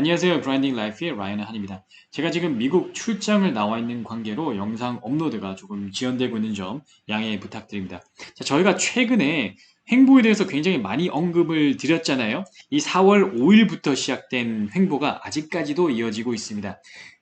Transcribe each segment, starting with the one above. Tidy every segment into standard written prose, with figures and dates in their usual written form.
안녕하세요. 그라인딩 라이프의 라이언 한입니다. 제가 지금 미국 출장을 나와 있는 관계로 영상 업로드가 조금 지연되고 있는 점 양해 부탁드립니다. 자, 저희가 최근에 횡보에 대해서 굉장히 많이 언급을 드렸잖아요. 이 4월 5일부터 시작된 횡보가 아직까지도 이어지고 있습니다.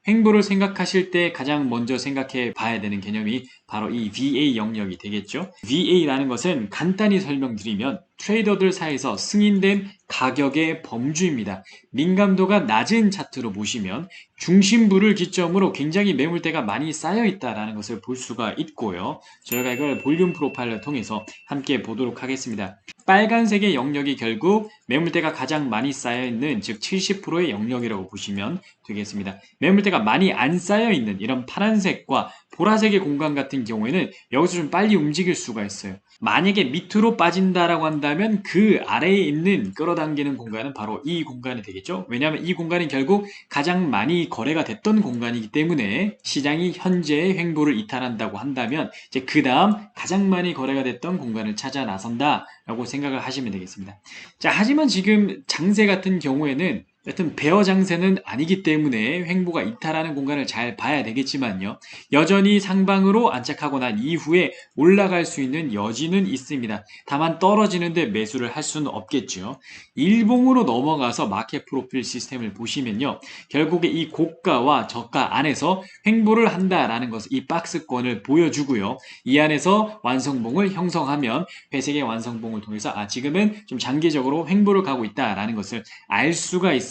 횡보를 생각하실 때 가장 먼저 생각해 봐야 되는 개념이 바로 이 VA 영역이 되겠죠. VA라는 것은 간단히 설명드리면 트레이더들 사이에서 승인된 가격의 범주입니다. 민감도가 낮은 차트로 보시면 중심부를 기점으로 굉장히 매물대가 많이 쌓여 있다는 것을 볼 수가 있고요. 저희가 이걸 볼륨 프로파일을 통해서 함께 보도록 하겠습니다. 빨간색의 영역이 결국 매물대가 가장 많이 쌓여 있는 즉 70%의 영역이라고 보시면 되겠습니다. 매물대가 많이 안 쌓여 있는 이런 파란색과 보라색의 공간 같은 경우에는 여기서 좀 빨리 움직일 수가 있어요. 만약에 밑으로 빠진다라고 한다면 그 아래에 있는 끌어당기는 공간은 바로 이 공간이 되겠죠. 왜냐하면 이 공간이 결국 가장 많이 거래가 됐던 공간이기 때문에 시장이 현재의 횡보를 이탈한다고 한다면 이제 그 다음 가장 많이 거래가 됐던 공간을 찾아 나선다라고 생각을 하시면 되겠습니다. 자, 하지만 지금 장세 같은 경우에는 여튼 베어 장세는 아니기 때문에 횡보가 이탈하는 공간을 잘 봐야 되겠지만요. 여전히 상방으로 안착하고 난 이후에 올라갈 수 있는 여지는 있습니다. 다만 떨어지는데 매수를 할 수는 없겠죠. 일봉으로 넘어가서 마켓 프로필 시스템을 보시면요. 결국에 이 고가와 저가 안에서 횡보를 한다라는 것을 이 박스권을 보여주고요. 이 안에서 완성봉을 형성하면 회색의 완성봉을 통해서 지금은 좀 장기적으로 횡보를 가고 있다라는 것을 알 수가 있습니다.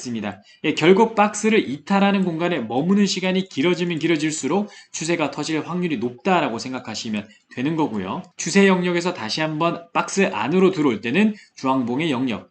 예, 결국 박스를 이탈하는 공간에 머무는 시간이 길어지면 길어질수록 추세가 터질 확률이 높다라고 생각하시면 되는 거고요. 추세 영역에서 다시 한번 박스 안으로 들어올 때는 주황봉의 영역,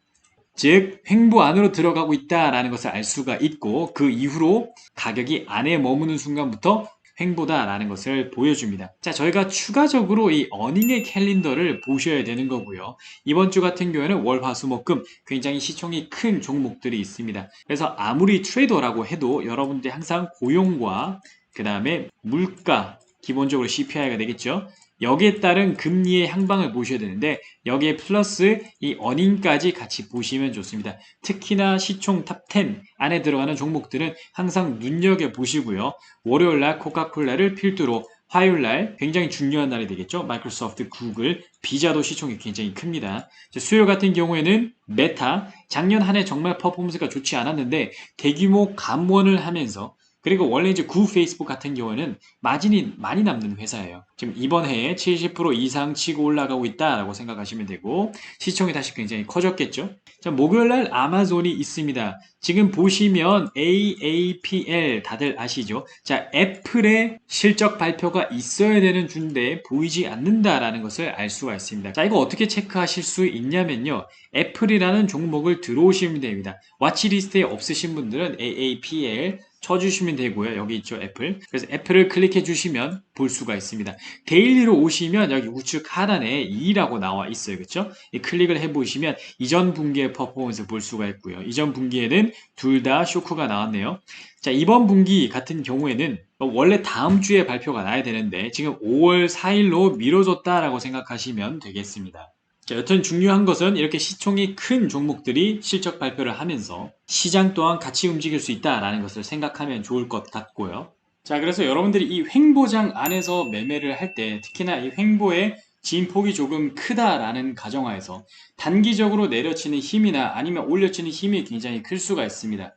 즉 횡보 안으로 들어가고 있다라는 것을 알 수가 있고 그 이후로 가격이 안에 머무는 순간부터 횡보다라는 것을 보여줍니다. 자, 저희가 추가적으로 이 어닝의 캘린더를 보셔야 되는 거고요. 이번 주 같은 경우에는 월, 화, 수, 목, 금 굉장히 시총이 큰 종목들이 있습니다. 그래서 아무리 트레이더라고 해도 여러분들이 항상 고용과 그 다음에 물가, 기본적으로 CPI가 되겠죠. 여기에 따른 금리의 향방을 보셔야 되는데 여기에 플러스 이 어닝까지 같이 보시면 좋습니다. 특히나 시총 탑10 안에 들어가는 종목들은 항상 눈여겨보시고요. 월요일날 코카콜라를 필두로 화요일날 굉장히 중요한 날이 되겠죠. 마이크로소프트, 구글, 비자도 시총이 굉장히 큽니다. 수요일 같은 경우에는 메타, 작년 한 해 정말 퍼포먼스가 좋지 않았는데 대규모 감원을 하면서 그리고 원래 이제 구 페이스북 같은 경우에는 마진이 많이 남는 회사예요. 지금 이번 해에 70% 이상 치고 올라가고 있다라고 생각하시면 되고 시총이 다시 굉장히 커졌겠죠. 자, 목요일날 아마존이 있습니다. 지금 보시면 AAPL 다들 아시죠? 자, 애플의 실적 발표가 있어야 되는 주인데 보이지 않는다라는 것을 알 수가 있습니다. 자, 이거 어떻게 체크하실 수 있냐면요. 애플이라는 종목을 들어오시면 됩니다. 와치리스트에 없으신 분들은 AAPL 쳐주시면 되고요. 여기 있죠, 애플. 그래서 애플을 클릭해 주시면 볼 수가 있습니다. 데일리로 오시면 여기 우측 하단에 2라고 나와 있어요. 그렇죠? 클릭을 해보시면 이전 분기의 퍼포먼스 볼 수가 있고요. 이전 분기에는 둘 다 쇼크가 나왔네요. 자, 이번 분기 같은 경우에는 원래 다음 주에 발표가 나야 되는데 지금 5월 4일로 미뤄졌다라고 생각하시면 되겠습니다. 자, 여튼 중요한 것은 이렇게 시총이 큰 종목들이 실적 발표를 하면서 시장 또한 같이 움직일 수 있다라는 것을 생각하면 좋을 것 같고요. 자, 그래서 여러분들이 이 횡보장 안에서 매매를 할 때 특히나 이 횡보의 진폭이 조금 크다라는 가정하에서 단기적으로 내려치는 힘이나 아니면 올려치는 힘이 굉장히 클 수가 있습니다.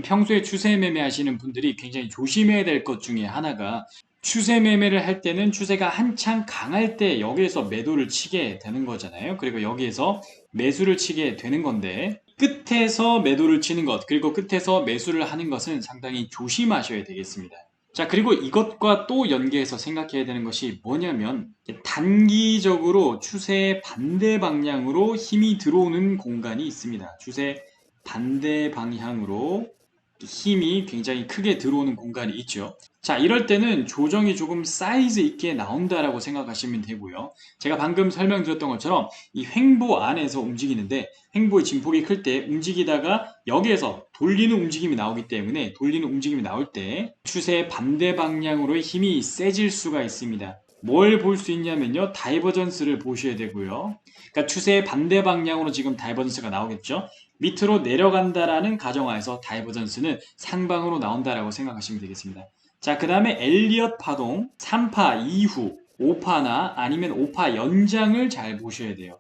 평소에 추세 매매하시는 분들이 굉장히 조심해야 될 것 중에 하나가 추세 매매를 할 때는 추세가 한창 강할 때 여기에서 매도를 치게 되는 거잖아요. 그리고 여기에서 매수를 치게 되는 건데 끝에서 매도를 치는 것 그리고 끝에서 매수를 하는 것은 상당히 조심하셔야 되겠습니다. 자, 그리고 이것과 또 연계해서 생각해야 되는 것이 뭐냐면 단기적으로 추세 반대 방향으로 힘이 들어오는 공간이 있습니다. 추세 반대 방향으로 힘이 굉장히 크게 들어오는 공간이 있죠. 자, 이럴 때는 조정이 조금 사이즈 있게 나온다라고 생각하시면 되고요. 제가 방금 설명드렸던 것처럼 이 횡보 안에서 움직이는데 횡보의 진폭이 클 때 움직이다가 여기에서 돌리는 움직임이 나오기 때문에 돌리는 움직임이 나올 때 추세의 반대 방향으로의 힘이 세질 수가 있습니다. 뭘 볼 수 있냐면요. 다이버전스를 보셔야 되고요. 그러니까 추세의 반대 방향으로 지금 다이버전스가 나오겠죠. 밑으로 내려간다라는 가정하에서 다이버전스는 상방으로 나온다라고 생각하시면 되겠습니다. 자, 그 다음에 엘리엇 파동 3파 이후 5파나 아니면 5파 연장을 잘 보셔야 돼요.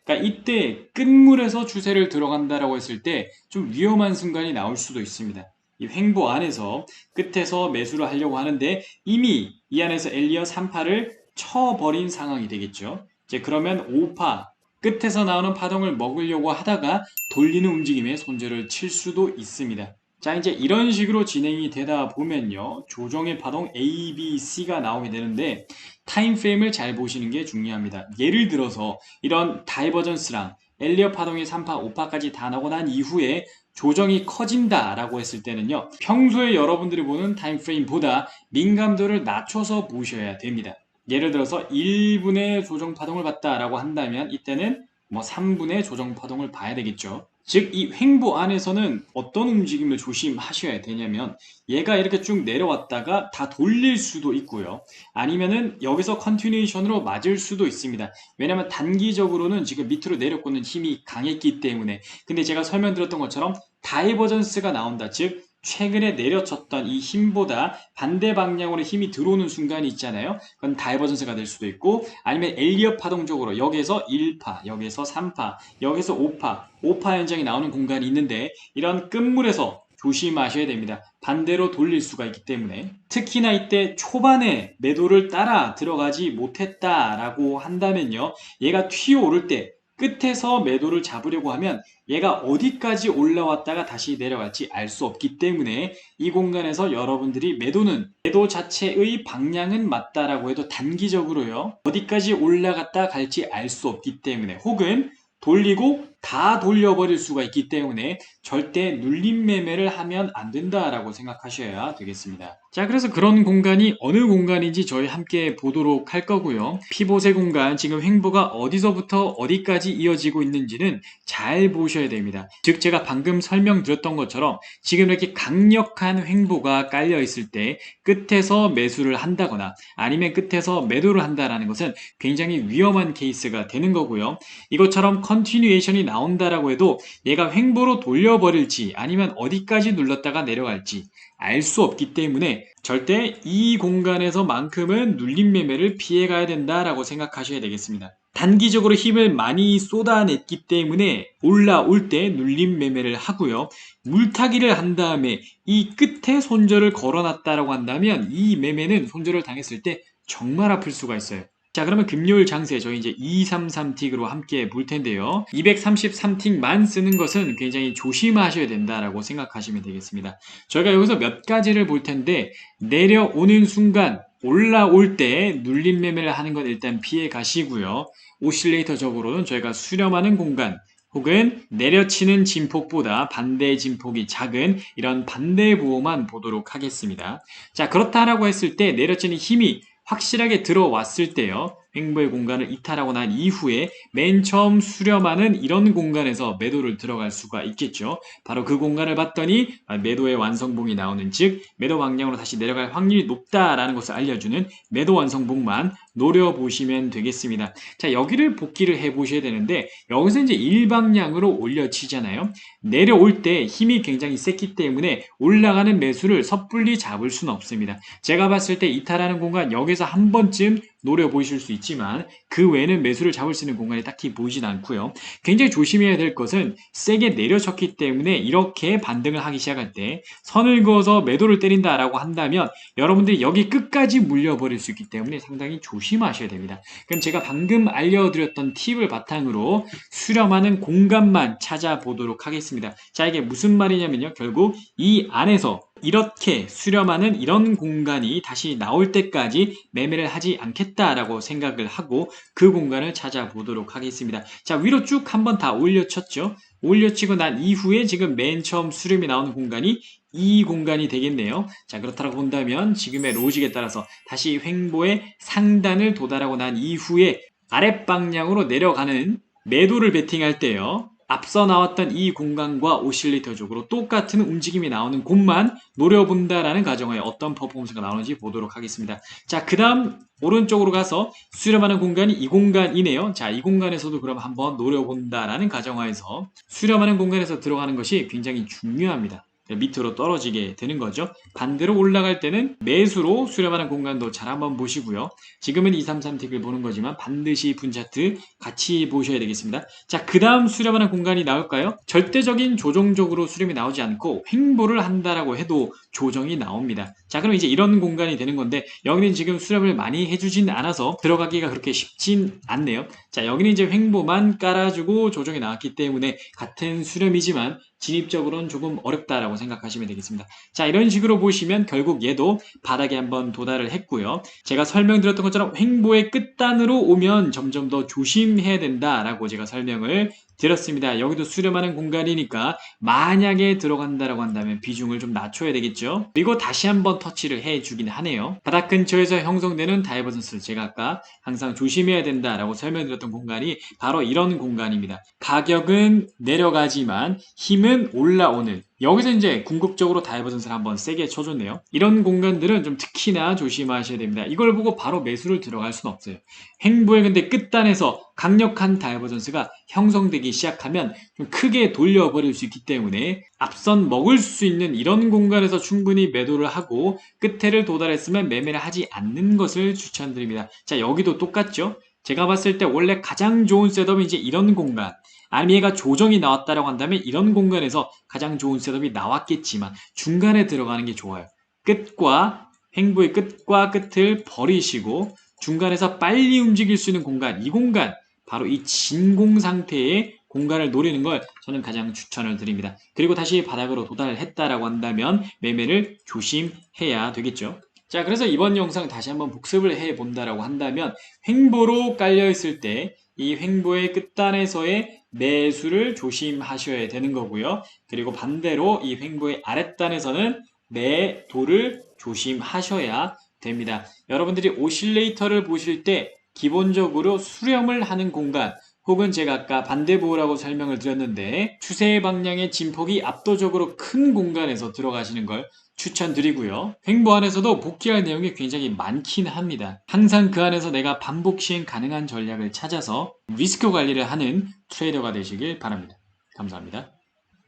그러니까 이때 끝물에서 추세를 들어간다라고 했을 때 좀 위험한 순간이 나올 수도 있습니다. 이 횡보 안에서 끝에서 매수를 하려고 하는데 이미 이 안에서 엘리어 3파를 쳐버린 상황이 되겠죠. 이제 그러면 5파 끝에서 나오는 파동을 먹으려고 하다가 돌리는 움직임에 손절을 칠 수도 있습니다. 자, 이제 이런 식으로 진행이 되다 보면요. 조정의 파동 A, B, C가 나오게 되는데 타임프레임을 잘 보시는 게 중요합니다. 예를 들어서 이런 다이버전스랑 엘리어 파동이 3파, 5파까지 다 나오고 난 이후에 조정이 커진다라고 했을 때는요. 평소에 여러분들이 보는 타임프레임보다 민감도를 낮춰서 보셔야 됩니다. 예를 들어서 1분의 조정 파동을 봤다라고 한다면 이때는 뭐 3분의 조정 파동을 봐야 되겠죠. 즉, 이 횡보 안에서는 어떤 움직임을 조심하셔야 되냐면 얘가 이렇게 쭉 내려왔다가 다 돌릴 수도 있고요. 아니면은 여기서 컨티뉴에이션으로 맞을 수도 있습니다. 왜냐면 단기적으로는 지금 밑으로 내려꽂는 힘이 강했기 때문에. 근데 제가 설명드렸던 것처럼 다이버전스가 나온다. 즉, 최근에 내려쳤던 이 힘보다 반대 방향으로 힘이 들어오는 순간이 있잖아요. 그건 다이버전스가 될 수도 있고 아니면 엘리엇 파동적으로 여기에서 1파, 여기에서 3파, 여기서 5파, 5파 현상이 나오는 공간이 있는데 이런 끝물에서 조심하셔야 됩니다. 반대로 돌릴 수가 있기 때문에 특히나 이때 초반에 매도를 따라 들어가지 못했다라고 한다면요. 얘가 튀어오를 때 끝에서 매도를 잡으려고 하면 얘가 어디까지 올라왔다가 다시 내려갈지 알 수 없기 때문에 이 공간에서 여러분들이 매도 자체의 방향은 맞다라고 해도 단기적으로요. 어디까지 올라갔다 갈지 알 수 없기 때문에 혹은 돌리고 다 돌려버릴 수가 있기 때문에 절대 눌림 매매를 하면 안 된다라고 생각하셔야 되겠습니다. 자, 그래서 그런 공간이 어느 공간인지 저희 함께 보도록 할 거고요. 피봇의 공간, 지금 횡보가 어디서부터 어디까지 이어지고 있는지는 잘 보셔야 됩니다. 즉, 제가 방금 설명드렸던 것처럼 지금 이렇게 강력한 횡보가 깔려 있을 때 끝에서 매수를 한다거나 아니면 끝에서 매도를 한다라는 것은 굉장히 위험한 케이스가 되는 거고요. 이것처럼 컨티뉴에이션이 나온다라고 해도 얘가 횡보로 돌려버릴지 아니면 어디까지 눌렀다가 내려갈지 알 수 없기 때문에 절대 이 공간에서만큼은 눌림 매매를 피해가야 된다라고 생각하셔야 되겠습니다. 단기적으로 힘을 많이 쏟아냈기 때문에 올라올 때 눌림 매매를 하고요. 물타기를 한 다음에 이 끝에 손절을 걸어놨다라고 한다면 이 매매는 손절을 당했을 때 정말 아플 수가 있어요. 자, 그러면 금요일 장세 저희 이제 233틱으로 함께 볼 텐데요. 233틱만 쓰는 것은 굉장히 조심하셔야 된다라고 생각하시면 되겠습니다. 저희가 여기서 몇 가지를 볼 텐데 내려오는 순간 올라올 때 눌림 매매를 하는 건 일단 피해 가시고요. 오실레이터적으로는 저희가 수렴하는 공간 혹은 내려치는 진폭보다 반대 진폭이 작은 이런 반대 보호만 보도록 하겠습니다. 자, 그렇다라고 했을 때 내려치는 힘이 확실하게 들어왔을 때요. 횡보의 공간을 이탈하고 난 이후에 맨 처음 수렴하는 이런 공간에서 매도를 들어갈 수가 있겠죠. 바로 그 공간을 봤더니 매도의 완성봉이 나오는 즉 매도 방향으로 다시 내려갈 확률이 높다라는 것을 알려주는 매도 완성봉만 노려보시면 되겠습니다. 자, 여기를 복기를 해보셔야 되는데 여기서 이제 일방향으로 올려치잖아요. 내려올 때 힘이 굉장히 셌기 때문에 올라가는 매수를 섣불리 잡을 수는 없습니다. 제가 봤을 때 이탈하는 공간 여기서 한 번쯤 노려보실 수 있지만 그 외에는 매수를 잡을 수 있는 공간이 딱히 보이진 않고요. 굉장히 조심해야 될 것은 세게 내려쳤기 때문에 이렇게 반등을 하기 시작할 때 선을 그어서 매도를 때린다라고 한다면 여러분들이 여기 끝까지 물려버릴 수 있기 때문에 상당히 조심하셔야 됩니다. 그럼 제가 방금 알려드렸던 팁을 바탕으로 수렴하는 공간만 찾아보도록 하겠습니다. 자, 이게 무슨 말이냐면요. 결국 이 안에서 이렇게 수렴하는 이런 공간이 다시 나올 때까지 매매를 하지 않겠다라고 생각을 하고 그 공간을 찾아보도록 하겠습니다. 자, 위로 쭉 한번 다 올려쳤죠. 올려치고 난 이후에 지금 맨 처음 수렴이 나오는 공간이 이 공간이 되겠네요. 자, 그렇다고 본다면 지금의 로직에 따라서 다시 횡보의 상단을 도달하고 난 이후에 아랫방향으로 내려가는 매도를 베팅할 때요. 앞서 나왔던 이 공간과 오실레이터적으로 똑같은 움직임이 나오는 곳만 노려본다라는 가정하에 어떤 퍼포먼스가 나오는지 보도록 하겠습니다. 자, 그 다음 오른쪽으로 가서 수렴하는 공간이 이 공간이네요. 자, 이 공간에서도 그럼 한번 노려본다라는 가정하에서 수렴하는 공간에서 들어가는 것이 굉장히 중요합니다. 밑으로 떨어지게 되는 거죠. 반대로 올라갈 때는 매수로 수렴하는 공간도 잘 한번 보시고요. 지금은 233틱을 보는 거지만 반드시 분차트 같이 보셔야 되겠습니다. 자, 그 다음 수렴하는 공간이 나올까요? 절대적인 조정적으로 수렴이 나오지 않고 횡보를 한다라고 해도 조정이 나옵니다. 자, 그럼 이제 이런 공간이 되는 건데 여기는 지금 수렴을 많이 해주진 않아서 들어가기가 그렇게 쉽진 않네요. 자, 여기는 이제 횡보만 깔아주고 조정이 나왔기 때문에 같은 수렴이지만 진입적으로는 조금 어렵다라고 생각하시면 되겠습니다. 자, 이런 식으로 보시면 결국 얘도 바닥에 한번 도달을 했고요. 제가 설명드렸던 것처럼 횡보의 끝단으로 오면 점점 더 조심해야 된다라고 제가 설명을 드렸습니다. 여기도 수렴하는 공간이니까 만약에 들어간다라고 한다면 비중을 좀 낮춰야 되겠죠. 그리고 다시 한번 터치를 해주긴 하네요. 바닥 근처에서 형성되는 다이버전스, 제가 아까 항상 조심해야 된다라고 설명드렸던 공간이 바로 이런 공간입니다. 가격은 내려가지만 힘은 올라오는, 여기서 이제 궁극적으로 다이버전스를 한번 세게 쳐줬네요. 이런 공간들은 좀 특히나 조심하셔야 됩니다. 이걸 보고 바로 매수를 들어갈 수는 없어요. 횡보의 근데 끝단에서 강력한 다이버전스가 형성되기 시작하면 좀 크게 돌려버릴 수 있기 때문에 앞선 먹을 수 있는 이런 공간에서 충분히 매도를 하고 끝에를 도달했으면 매매를 하지 않는 것을 추천드립니다. 자, 여기도 똑같죠? 제가 봤을 때 원래 가장 좋은 셋업은 이제 이런 공간, 아니면 얘가 조정이 나왔다라고 한다면 이런 공간에서 가장 좋은 셋업이 나왔겠지만 중간에 들어가는 게 좋아요. 끝과 횡보의 끝과 끝을 버리시고 중간에서 빨리 움직일 수 있는 공간, 이 공간, 바로 이 진공 상태의 공간을 노리는 걸 저는 가장 추천을 드립니다. 그리고 다시 바닥으로 도달했다라고 한다면 매매를 조심해야 되겠죠. 자, 그래서 이번 영상 다시 한번 복습을 해 본다라고 한다면 횡보로 깔려 있을 때 이 횡보의 끝단에서의 매수를 조심하셔야 되는 거고요. 그리고 반대로 이 횡보의 아랫단에서는 매도를 조심하셔야 됩니다. 여러분들이 오실레이터를 보실 때 기본적으로 수렴을 하는 공간, 혹은 제가 아까 반대보호라고 설명을 드렸는데 추세 방향의 진폭이 압도적으로 큰 공간에서 들어가시는 걸 추천드리고요. 횡보 안에서도 복귀할 내용이 굉장히 많긴 합니다. 항상 그 안에서 내가 반복 시행 가능한 전략을 찾아서 리스크 관리를 하는 트레이더가 되시길 바랍니다. 감사합니다.